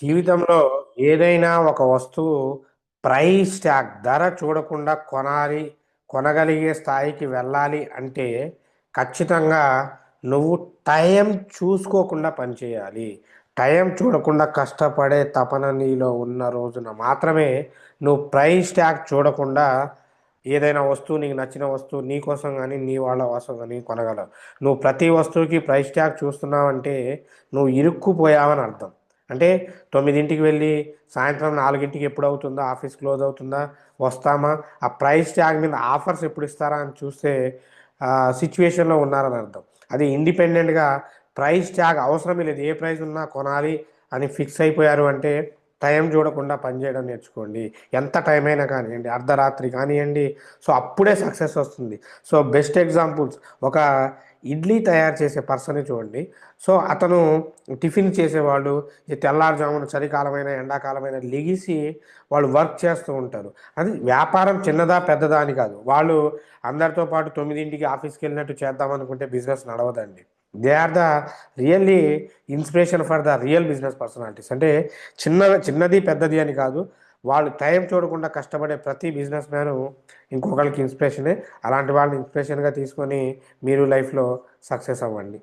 జీవితంలో ఏదైనా ఒక వస్తువు ప్రైస్ ట్యాగ్ ధర చూడకుండా కొనగలిగే స్థాయికి వెళ్ళాలి అంటే ఖచ్చితంగా నువ్వు టైం చూసుకోకుండా పనిచేయాలి. టైం చూడకుండా కష్టపడే తపన నీలో ఉన్న రోజున మాత్రమే నువ్వు ప్రైస్ ట్యాగ్ చూడకుండా ఏదైనా వస్తువు, నీకు నచ్చిన వస్తువు నీ కోసం కానీ నీ వాళ్ళ కోసం కానీ కొనగలవు. నువ్వు ప్రతి వస్తువుకి ప్రైస్ ట్యాగ్ చూస్తున్నావంటే నువ్వు ఇరుక్కుపోయావని అర్థం. అంటే 9కి వెళ్ళి సాయంత్రం 4కి ఎప్పుడవుతుందా, ఆఫీస్ క్లోజ్ అవుతుందా, వస్తామా, ఆ ప్రైస్ ట్యాగ్ మీద ఆఫర్స్ ఎప్పుడు ఇస్తారా అని చూస్తే సిచ్యువేషన్లో ఉన్నారని అర్థం. అది ఇండిపెండెంట్గా ప్రైస్ ట్యాగ్ అవసరమే లేదు, ఏ ప్రైస్ ఉన్నా కొనాలి అని ఫిక్స్ అయిపోయారు అంటే టైం చూడకుండా పనిచేయడం నేర్చుకోండి. ఎంత టైం అయినా కానివ్వండి, అర్ధరాత్రి కానివ్వండి, సో అప్పుడే సక్సెస్ వస్తుంది. సో బెస్ట్ ఎగ్జాంపుల్స్, ఒక ఇడ్లీ తయారు చేసే పర్సన్ని చూడండి. సో అతను టిఫిన్ చేసేవాళ్ళు ఈ తెల్లారుజామున చలికాలమైన ఎండాకాలమైన లెగిసి వాళ్ళు వర్క్ చేస్తూ ఉంటారు. అది వ్యాపారం చిన్నదా పెద్దదా అని కాదు, వాళ్ళు అందరితో పాటు 9కి ఆఫీస్కి వెళ్ళినట్టు చేద్దామనుకుంటే బిజినెస్ నడవదండి. They are the really inspiration for the real business personalities. అంటే చిన్నది పెద్దది అని కాదు, వాళ్ళు టైం చూడకుండా కష్టపడే ప్రతి బిజినెస్ మ్యాను ఇంకొకరికి ఇన్స్పిరేషనే. అలాంటి వాళ్ళని ఇన్స్పిరేషన్గా తీసుకొని మీరు లైఫ్లో సక్సెస్ అవ్వండి.